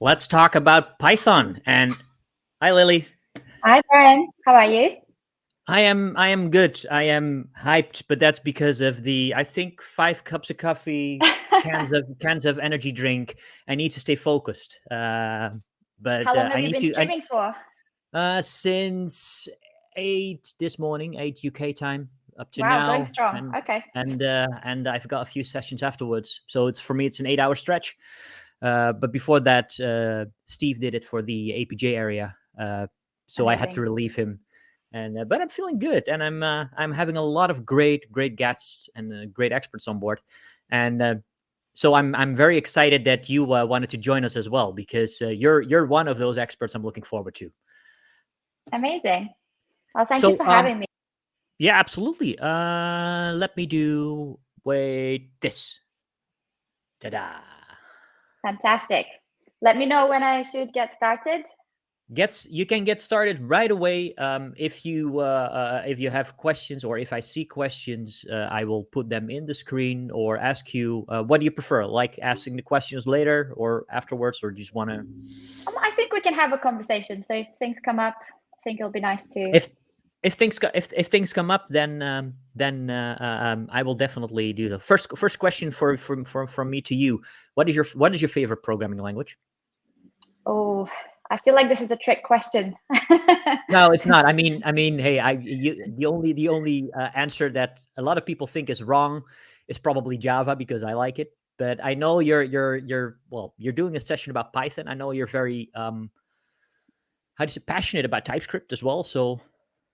Let's talk about Python. And hi, Lily. Hi, Brian. How are you? I am good. I am hyped, but that's because of the I think 5 cups of coffee, cans of energy drink. I need to stay focused. But How long have I you need been to. streaming for? Since 8 this morning, 8 UK time, up to Wow, going now, strong. and Okay. and I've got a few sessions afterwards. So it's for me, it's an 8 hour stretch. But before that, Steve did it for the APJ area, so I had to Amazing. relieve him. And but I'm feeling good, and I'm having a lot of great guests and great experts on board, and so I'm very excited that you wanted to join us as well, because you're one of those experts I'm looking forward to. Amazing. Well, thank you So for having me. yeah, absolutely. Let me do wait this. Ta-da! Fantastic. Let me know when I should get started. You can get started right away. If you have questions, or if I see questions, I will put them in the screen or ask you. What do you prefer, like asking the questions later or afterwards, or just want to? I think we can have a conversation. So if things come up, I think it'll be nice to. If things come up, then I will definitely do the first question from me to you. What is your favorite programming language? Oh, I feel like this is a trick question. No, it's not. I mean, hey, the only answer that a lot of people think is wrong is probably Java, because I like it. But I know you're doing a session about Python. I know you're very how do you say, passionate about TypeScript as well. So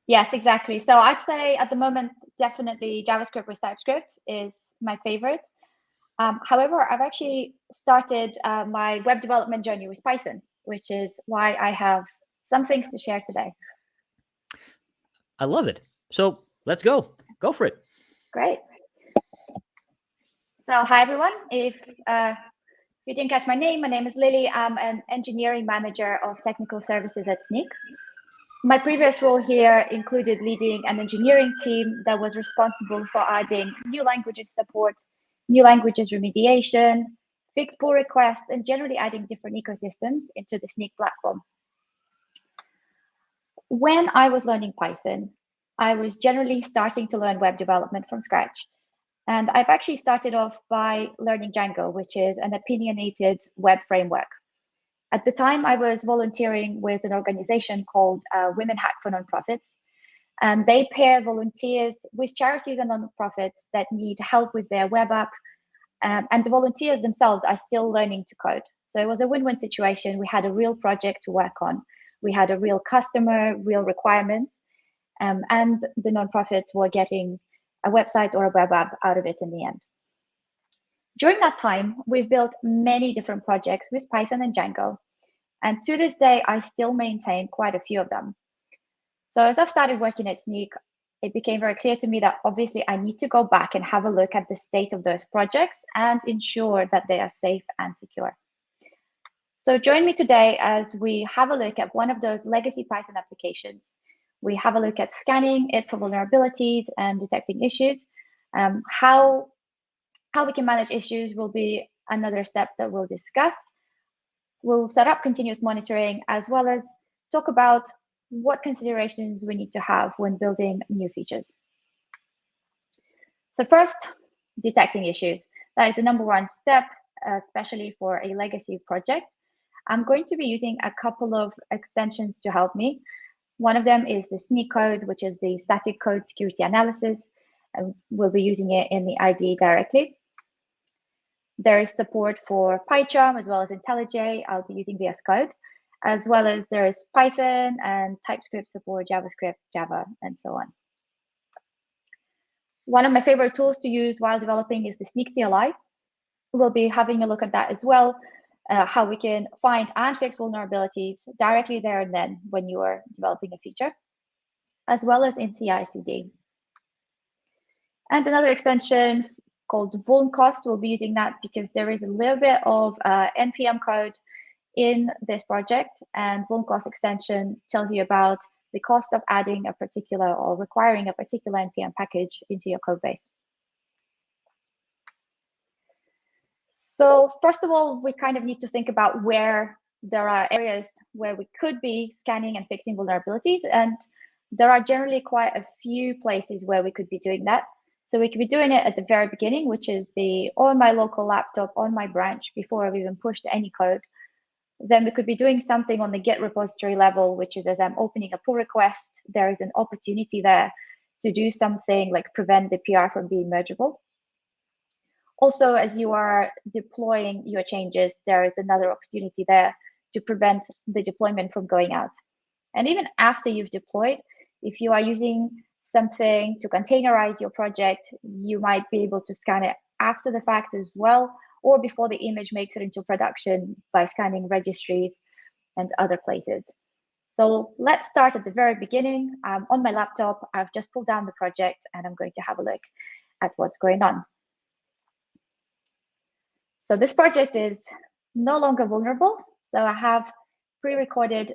Yes, exactly. So I'd say at the moment, definitely JavaScript with TypeScript is my favorite. However, I've actually started my web development journey with Python, which is why I have some things to share today. I love it. So let's go for it. Great. So hi, everyone. If you didn't catch my name is Lily. I'm an engineering manager of technical services at Snyk. My previous role here included leading an engineering team that was responsible for adding new languages support, new languages remediation, fixed pull requests, and generally adding different ecosystems into the Snyk platform. When I was learning Python, I was generally starting to learn web development from scratch. And I've actually started off by learning Django, which is an opinionated web framework. At the time, I was volunteering with an organization called Women Hack for Nonprofits. And they pair volunteers with charities and nonprofits that need help with their web app. And the volunteers themselves are still learning to code. So it was a win-win situation. We had a real project to work on. We had a real customer, real requirements, and the nonprofits were getting a website or a web app out of it in the end. During that time, we've built many different projects with Python and Django. And to this day, I still maintain quite a few of them. So as I've started working at Snyk, it became very clear to me that obviously I need to go back and have a look at the state of those projects and ensure that they are safe and secure. So join me today as we have a look at one of those legacy Python applications. We have a look at scanning it for vulnerabilities and detecting issues. How we can manage issues will be another step that we'll discuss. We'll set up continuous monitoring, as well as talk about what considerations we need to have when building new features. So first, detecting issues. That is the number one step, especially for a legacy project. I'm going to be using a couple of extensions to help me. One of them is the Snyk code, which is the static code security analysis. And we'll be using it in the IDE directly. There is support for PyCharm as well as IntelliJ. I'll be using VS Code, as well as there is Python and TypeScript support, JavaScript, Java, and so on. One of my favorite tools to use while developing is the Snyk CLI. We'll be having a look at that as well, how we can find and fix vulnerabilities directly there and then when you are developing a feature, as well as in CI/CD. And another extension called Vulncost, we'll be using that because there is a little bit of NPM code in this project, and Vulncost extension tells you about the cost of adding a particular or requiring a particular NPM package into your code base. So first of all, we kind of need to think about where there are areas where we could be scanning and fixing vulnerabilities, and there are generally quite a few places where we could be doing that. So we could be doing it at the very beginning, which is on my local laptop, on my branch, before I've even pushed any code. Then we could be doing something on the Git repository level, which is as I'm opening a pull request, there is an opportunity there to do something like prevent the PR from being mergeable. Also, as you are deploying your changes, there is another opportunity there to prevent the deployment from going out. And even after you've deployed, if you are using something to containerize your project, you might be able to scan it after the fact as well, or before the image makes it into production by scanning registries and other places. So let's start at the very beginning. On my laptop, I've just pulled down the project and I'm going to have a look at what's going on. So this project is no longer vulnerable. So I have pre-recorded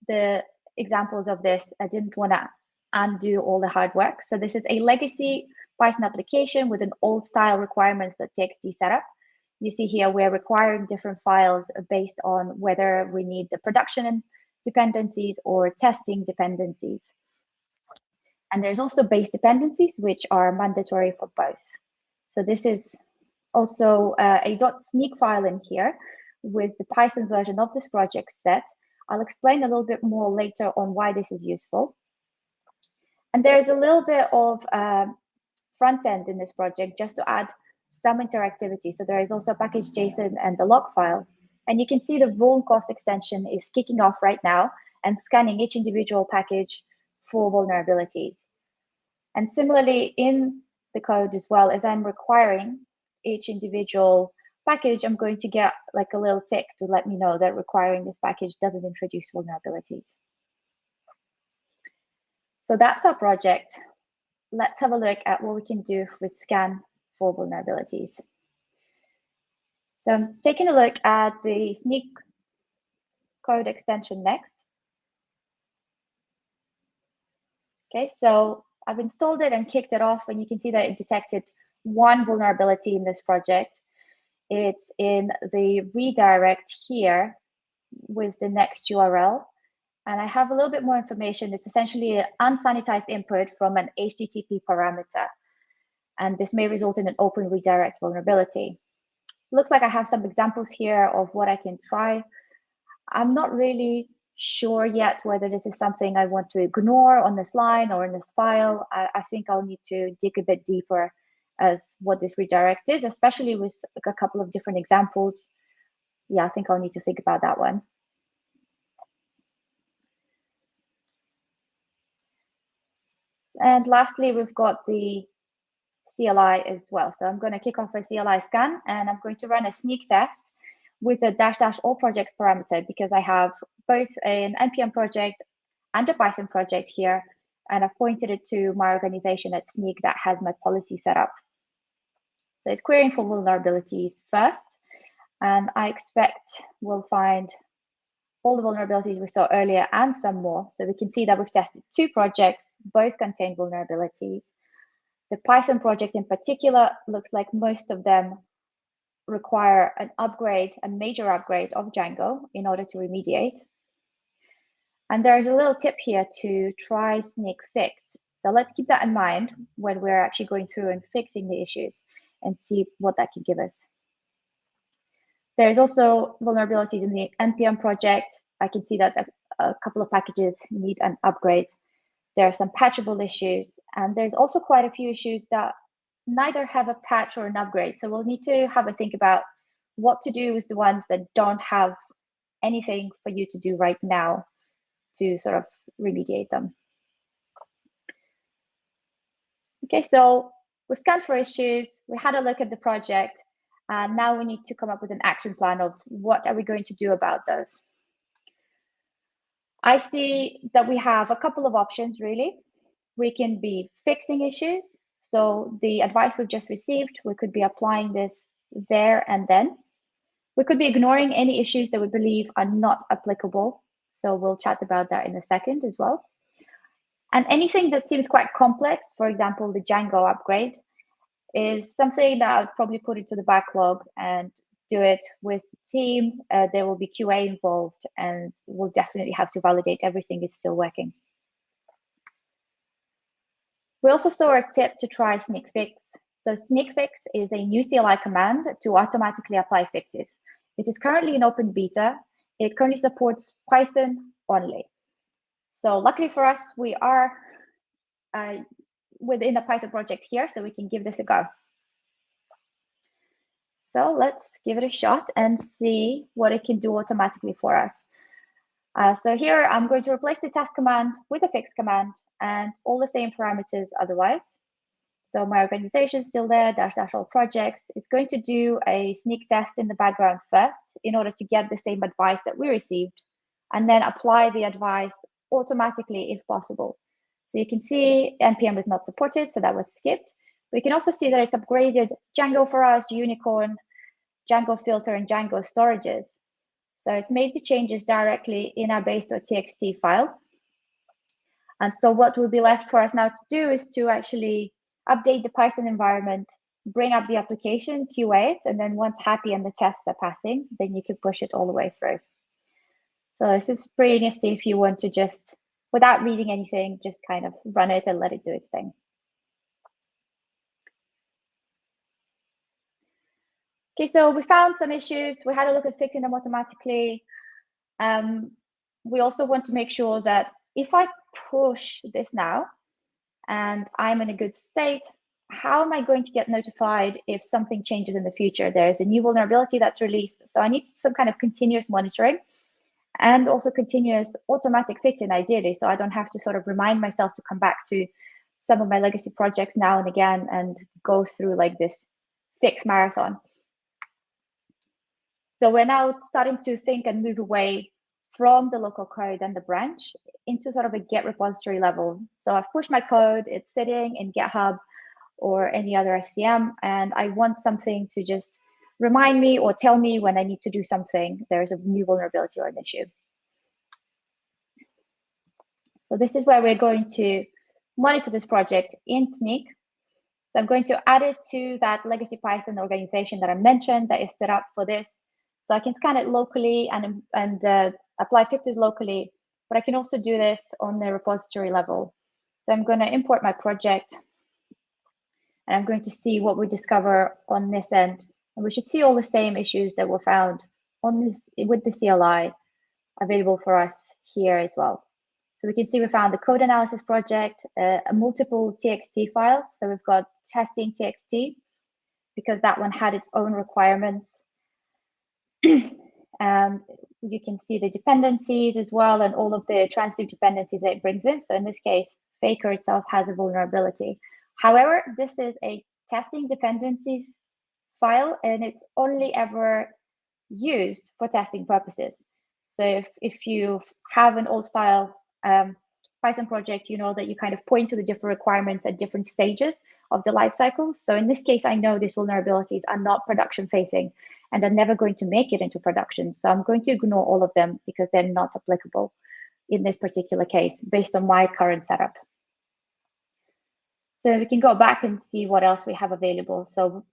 the examples of this. I didn't want to undo all the hard work. So this is a legacy Python application with an old style requirements.txt setup. You see here, we're requiring different files based on whether we need the production dependencies or testing dependencies. And there's also base dependencies, which are mandatory for both. So this is also a .snyk file in here with the Python version of this project set. I'll explain a little bit more later on why this is useful. And there's a little bit of front end in this project just to add some interactivity. So there is also a package.json and the log file. And you can see the vul cost extension is kicking off right now and scanning each individual package for vulnerabilities. And similarly, in the code as well, as I'm requiring each individual package, I'm going to get like a little tick to let me know that requiring this package doesn't introduce vulnerabilities. So that's our project. Let's have a look at what we can do with scan for vulnerabilities. So I'm taking a look at the Snyk code extension next. Okay, so I've installed it and kicked it off, and you can see that it detected one vulnerability in this project. It's in the redirect here with the next URL. And I have a little bit more information. It's essentially an unsanitized input from an HTTP parameter. And this may result in an open redirect vulnerability. Looks like I have some examples here of what I can try. I'm not really sure yet whether this is something I want to ignore on this line or in this file. I think I'll need to dig a bit deeper as what this redirect is, especially with a couple of different examples. Yeah, I think I'll need to think about that one. And lastly, we've got the CLI as well. So I'm going to kick off a CLI scan, and I'm going to run a Snyk test with the -- all projects parameter, because I have both an Npm project and a Python project here, and I've pointed it to my organization at Snyk that has my policy set up. So it's querying for vulnerabilities first, and I expect we'll find all the vulnerabilities we saw earlier and some more. So we can see that we've tested 2 projects, both contain vulnerabilities. The Python project in particular looks like most of them require an upgrade, a major upgrade of Django in order to remediate. And there's a little tip here to try Snyk fix. So let's keep that in mind when we're actually going through and fixing the issues and see what that can give us. There's also vulnerabilities in the Npm project. I can see that a couple of packages need an upgrade. There are some patchable issues, and there's also quite a few issues that neither have a patch or an upgrade. So we'll need to have a think about what to do with the ones that don't have anything for you to do right now to sort of remediate them. Okay, so we've scanned for issues, we had a look at the project, and now we need to come up with an action plan of what are we going to do about those. I see that we have a couple of options, really. We can be fixing issues. So the advice we've just received, we could be applying this there and then. We could be ignoring any issues that we believe are not applicable. So we'll chat about that in a second as well. And anything that seems quite complex, for example, the Django upgrade, is something that I'd probably put into the backlog and do it with the team. There will be QA involved, and we'll definitely have to validate everything is still working. We also saw a tip to try Snyk. So Snyk is a new CLI command to automatically apply fixes. It is currently in open beta. It currently supports Python only. So luckily for us, we are within a Python project here, so we can give this a go. So let's give it a shot and see what it can do automatically for us. So here I'm going to replace the test command with a fix command and all the same parameters otherwise. So my organization is still there, -- all projects. It's going to do a Snyk test in the background first in order to get the same advice that we received, and then apply the advice automatically if possible. So you can see Npm is not supported, so that was skipped. We can also see that it's upgraded Django for us, Unicorn, Django filter, and Django storages. So it's made the changes directly in our base.txt file. And so what will be left for us now to do is to actually update the Python environment, bring up the application, QA it, and then once happy and the tests are passing, then you can push it all the way through. So this is pretty nifty if you want to just, without reading anything, just kind of run it and let it do its thing. Okay, so we found some issues. We had a look at fixing them automatically. We also want to make sure that if I push this now and I'm in a good state, how am I going to get notified if something changes in the future? There's a new vulnerability that's released. So I need some kind of continuous monitoring and also continuous automatic fixing ideally. So I don't have to sort of remind myself to come back to some of my legacy projects now and again and go through like this fix marathon. So we're now starting to think and move away from the local code and the branch into sort of a Git repository level. So I've pushed my code, it's sitting in GitHub or any other SCM, and I want something to just remind me or tell me when I need to do something, there's a new vulnerability or an issue. So this is where we're going to monitor this project in Snyk. So I'm going to add it to that legacy Python organization that I mentioned that is set up for this. So I can scan it locally and apply fixes locally, but I can also do this on the repository level. So I'm going to import my project, and I'm going to see what we discover on this end. And we should see all the same issues that were found on this with the CLI available for us here as well. So we can see we found the code analysis project, multiple TXT files. So we've got testing TXT because that one had its own requirements. And you can see the dependencies as well and all of the transitive dependencies that it brings in. So in this case, Faker itself has a vulnerability. However, this is a testing dependencies file, and it's only ever used for testing purposes. So if you have an old style Python project, you know that you kind of point to the different requirements at different stages of the life cycle. So in this case, I know these vulnerabilities are not production facing and are never going to make it into production. So I'm going to ignore all of them because they're not applicable in this particular case based on my current setup. So we can go back and see what else we have available. So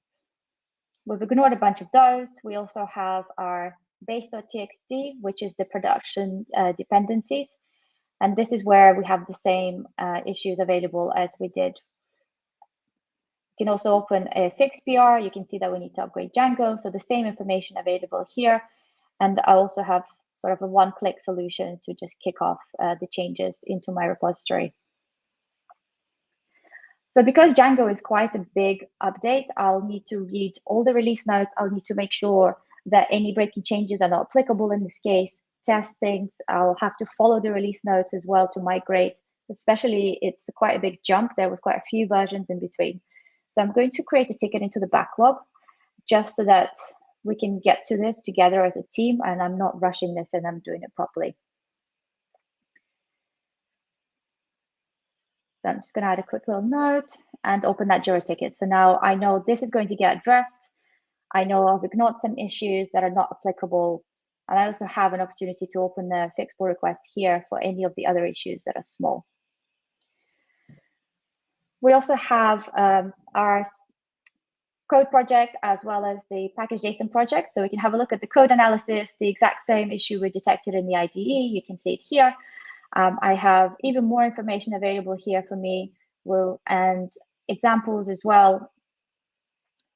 we've ignored a bunch of those. We also have our base.txt, which is the production dependencies. And this is where we have the same issues available as we did. You can also open a fix PR. You can see that we need to upgrade Django. So the same information available here. And I also have sort of a one-click solution to just kick off the changes into my repository. So because Django is quite a big update, I'll need to read all the release notes. I'll need to make sure that any breaking changes are not applicable in this case. Testings, I'll have to follow the release notes as well to migrate, especially it's quite a big jump. There was quite a few versions in between. So I'm going to create a ticket into the backlog just so that we can get to this together as a team and I'm not rushing this and I'm doing it properly. So I'm just going to add a quick little note and open that Jira ticket. So now I know this is going to get addressed. I know I've ignored some issues that are not applicable. And I also have an opportunity to open the fix pull request here for any of the other issues that are small. We also have our code project as well as the package.json project. So we can have a look at the code analysis, the exact same issue we detected in the IDE. You can see it here. I have even more information available here for me, and examples as well.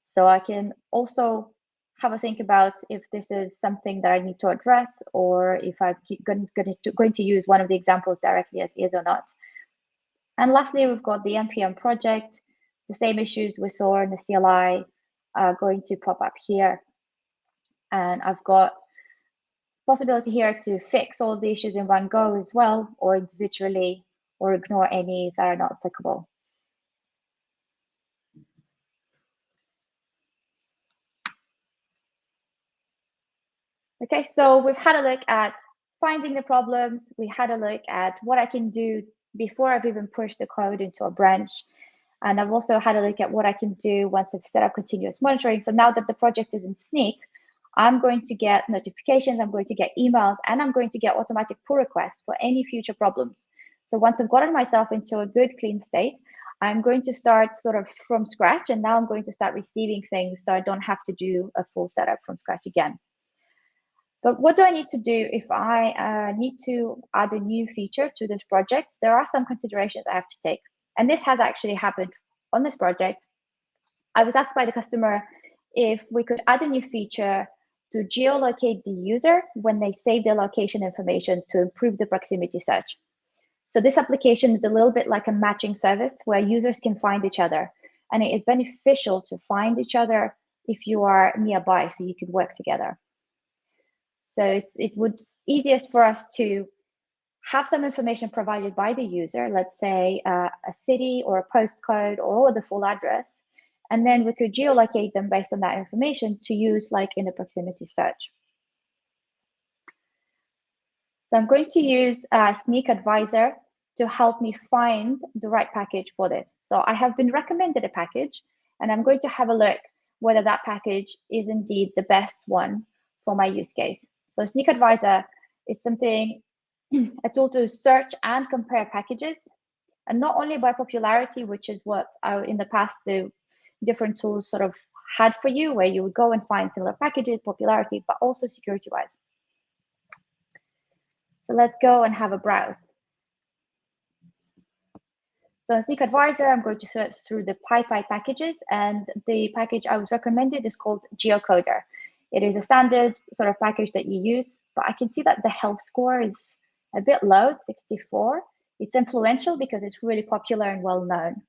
So I can also have a think about if this is something that I need to address, or if I'm going to use one of the examples directly as is or not. And lastly, we've got the Npm project. The same issues we saw in the CLI are going to pop up here. And I've got possibility here to fix all the issues in one go as well, or individually, or ignore any that are not applicable. Okay, so we've had a look at finding the problems. We had a look at what I can do before I've even pushed the code into a branch. And I've also had a look at what I can do once I've set up continuous monitoring. So now that the project is in Snyk, I'm going to get notifications, I'm going to get emails, and I'm going to get automatic pull requests for any future problems. So once I've gotten myself into a good, clean state, I'm going to start sort of from scratch, and now I'm going to start receiving things so I don't have to do a full setup from scratch again. But what do I need to do if I need to add a new feature to this project? There are some considerations I have to take. And this has actually happened on this project. I was asked by the customer if we could add a new feature to geolocate the user when they save their location information to improve the proximity search. So this application is a little bit like a matching service where users can find each other. And it is beneficial to find each other if you are nearby so you can work together. So it would easiest for us to have some information provided by the user, let's say a city or a postcode or the full address, and then we could geolocate them based on that information to use like in a proximity search. So I'm going to use Snyk Advisor to help me find the right package for this. So I have been recommended a package, and I'm going to have a look whether that package is indeed the best one for my use case. So Snyk Advisor is something, a tool to search and compare packages, and not only by popularity, which is what in the past the different tools sort of had for you, where you would go and find similar packages, popularity, but also security-wise. So let's go and have a browse. So in Snyk Advisor, I'm going to search through the PyPy packages, and the package I was recommended is called Geocoder. It is a standard sort of package that you use, but I can see that the health score is a bit low, it's 64. It's influential because it's really popular and well-known.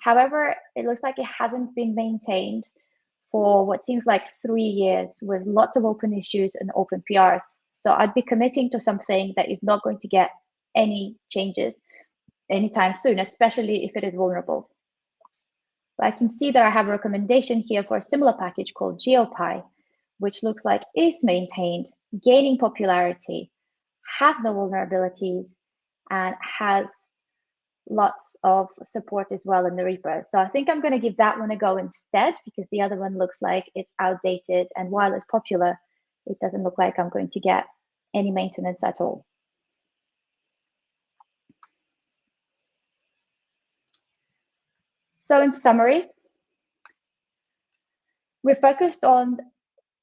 However, it looks like it hasn't been maintained for what seems like 3 years with lots of open issues and open PRs. So I'd be committing to something that is not going to get any changes anytime soon, especially if it is vulnerable. But I can see that I have a recommendation here for a similar package called GeoPy, which looks like is maintained, gaining popularity, has no vulnerabilities, and has lots of support as well in the repo. So I think I'm going to give that one a go instead, because the other one looks like it's outdated, and while it's popular, it doesn't look like I'm going to get any maintenance at all. So in summary, we're focused on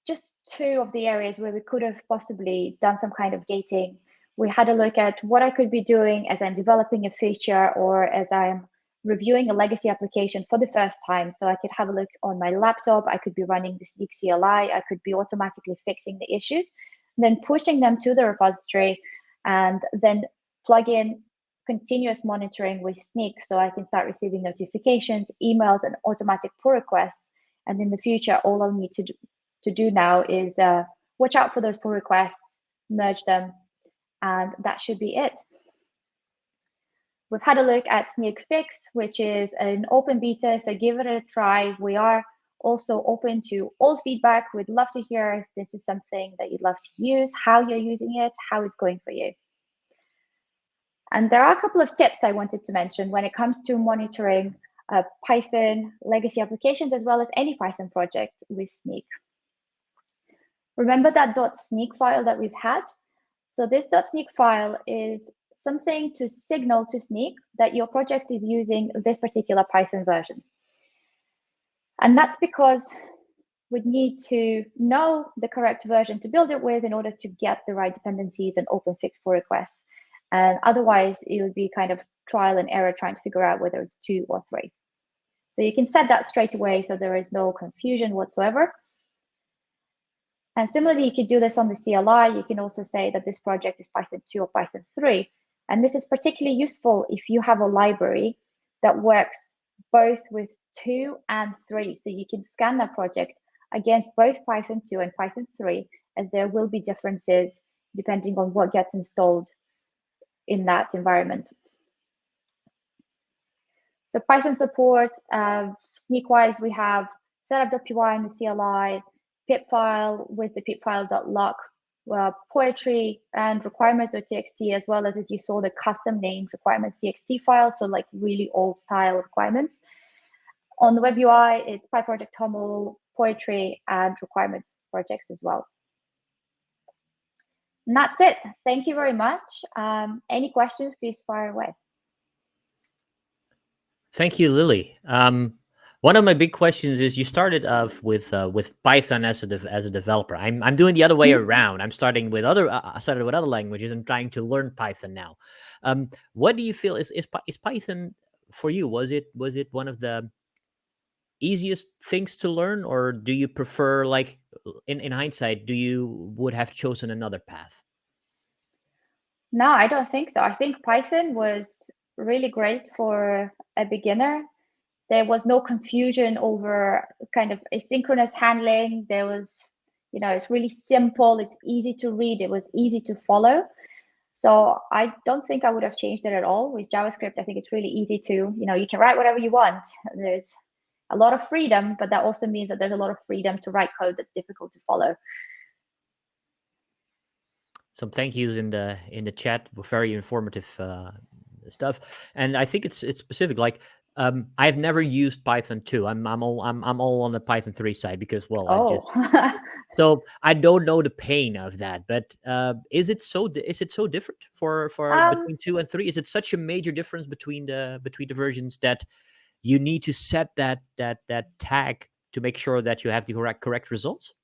just 2 of the areas where we could have possibly done some kind of gating. We had a look at what I could be doing as I'm developing a feature or as I'm reviewing a legacy application for the first time. So I could have a look on my laptop, I could be running the Snyk CLI, I could be automatically fixing the issues, then pushing them to the repository, and then plug in continuous monitoring with Snyk so I can start receiving notifications, emails, and automatic pull requests. And in the future, all I'll need to do now is watch out for those pull requests, merge them, and that should be it. We've had a look at Snyk Fix, which is an open beta, so give it a try. We are also open to all feedback. We'd love to hear if this is something that you'd love to use, how you're using it, how it's going for you. And there are a couple of tips I wanted to mention when it comes to monitoring Python legacy applications, as well as any Python project with Snyk. Remember that .snyk file that we've had? So this .snyk file is something to signal to Snyk that your project is using this particular Python version. And that's because we need to know the correct version to build it with in order to get the right dependencies and open fix pull requests. And otherwise, it would be kind of trial and error trying to figure out whether it's 2 or 3. So you can set that straight away so there is no confusion whatsoever. And similarly, you could do this on the CLI. You can also say that this project is Python 2 or Python 3. And this is particularly useful if you have a library that works both with 2 and 3. So you can scan that project against both Python 2 and Python 3, as there will be differences depending on what gets installed in that environment. So Python support, Snyk-wise, we have setup.py in the CLI, pip file with the pipfile.lock, poetry and requirements.txt, as well as you saw, the custom named requirements.txt file, so like really old style requirements. On the web UI, it's PyProject Toml, poetry, and requirements projects as well. And that's it. Thank you very much. Any questions, please fire away. Thank you, Lily. One of my big questions is you started off with Python as a developer. I'm doing the other way around. I'm starting with I started with other languages and trying to learn Python now. What do you feel is Python for you? Was it one of the easiest things to learn, or do you prefer, like, in hindsight, do you would have chosen another path? No, I don't think so. I think Python was really great for a beginner. There was no confusion over kind of asynchronous handling. There was, it's really simple. It's easy to read. It was easy to follow. So I don't think I would have changed it at all. With JavaScript, I think it's really easy to, you can write whatever you want. There's a lot of freedom, but that also means that there's a lot of freedom to write code that's difficult to follow. Some thank yous in the chat. Very informative stuff, and I think it's specific. Like, I've never used Python 2. I'm all on the Python 3 side because, well, so I don't know the pain of that. But is it so different for between 2 and 3? Is it such a major difference between the versions that you need to set that tag to make sure that you have the correct results?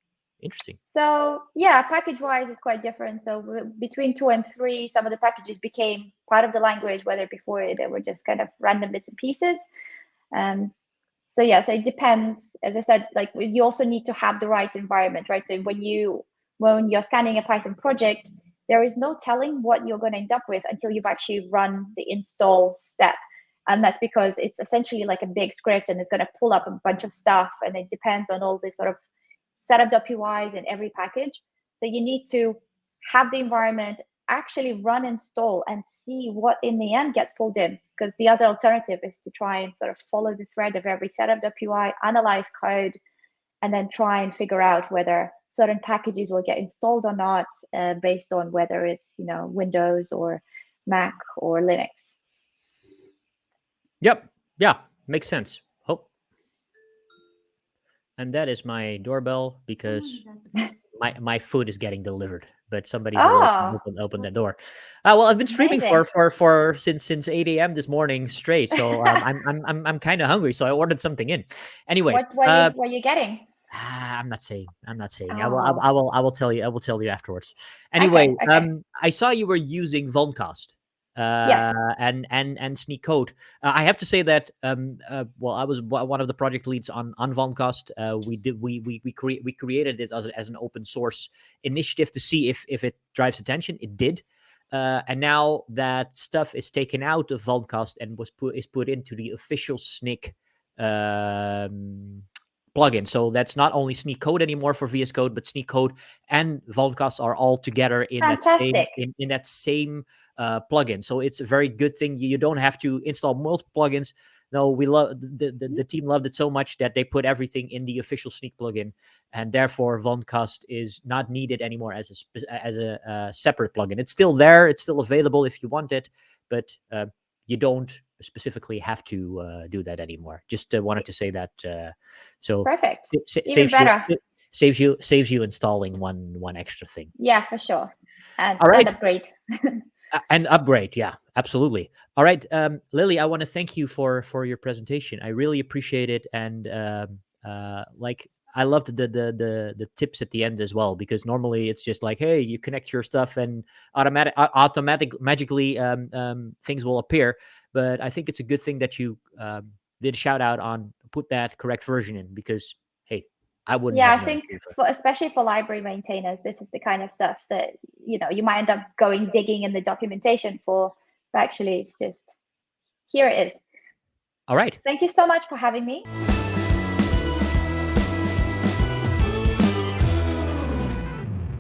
Interesting. So yeah, package-wise, it's quite different. So between 2 and 3, some of the packages became part of the language, whether before they were just kind of random bits and pieces. So yeah, so it depends. As I said, like, you also need to have the right environment, right? So when you're scanning a Python project, there is no telling what you're going to end up with until you've actually run the install step. And that's because it's essentially like a big script and it's going to pull up a bunch of stuff, and it depends on all this sort of setup.pys in every package. So you need to have the environment, actually run install, and see what in the end gets pulled in. Because the other alternative is to try and sort of follow the thread of every setup.py, analyze code, and then try and figure out whether certain packages will get installed or not, based on whether it's Windows or Mac or Linux. Yep. Yeah. Makes sense. Hope. And that is my doorbell because my food is getting delivered, but somebody will open that door. Well, I've been streaming for since 8 a.m. this morning straight, so I'm kind of hungry, so I ordered something in. Anyway, what were you getting? I'm not saying. Oh. I will tell you. I will tell you afterwards. Anyway, okay. I saw you were using Vulncast. Yeah. And Snyk code. I have to say that well, I was one of the project leads on Vulncast. We created this as an open source initiative to see if it drives attention. It did. And now that stuff is taken out of Vulncast and is put into the official Snyk plugin. So that's not only Snyk code anymore for VS Code, but Snyk code and Vulncast are all together in that same plugin. So it's a very good thing. You don't have to install multiple plugins. No, we love the team loved it so much that they put everything in the official Snyk plugin, and therefore Vulncast is not needed anymore as a separate plugin. It's still there. It's still available if you want it, but you don't specifically have to do that anymore. Just wanted to say that. So perfect. Even better. Saves you installing one extra thing. Yeah, for sure. And, all right. and upgrade. And upgrade, yeah, absolutely. All right, Lily, I want to thank you for your presentation. I really appreciate it, and like I loved the tips at the end as well, because normally it's just like, hey, you connect your stuff and automatic magically things will appear. But I think it's a good thing that you did shout out on put that correct version in, because hey, I wouldn't Yeah, have I known. think especially for library maintainers, this is the kind of stuff that, you know, you might end up going digging in the documentation for, but actually it's just, here it is. All right. Thank you so much for having me.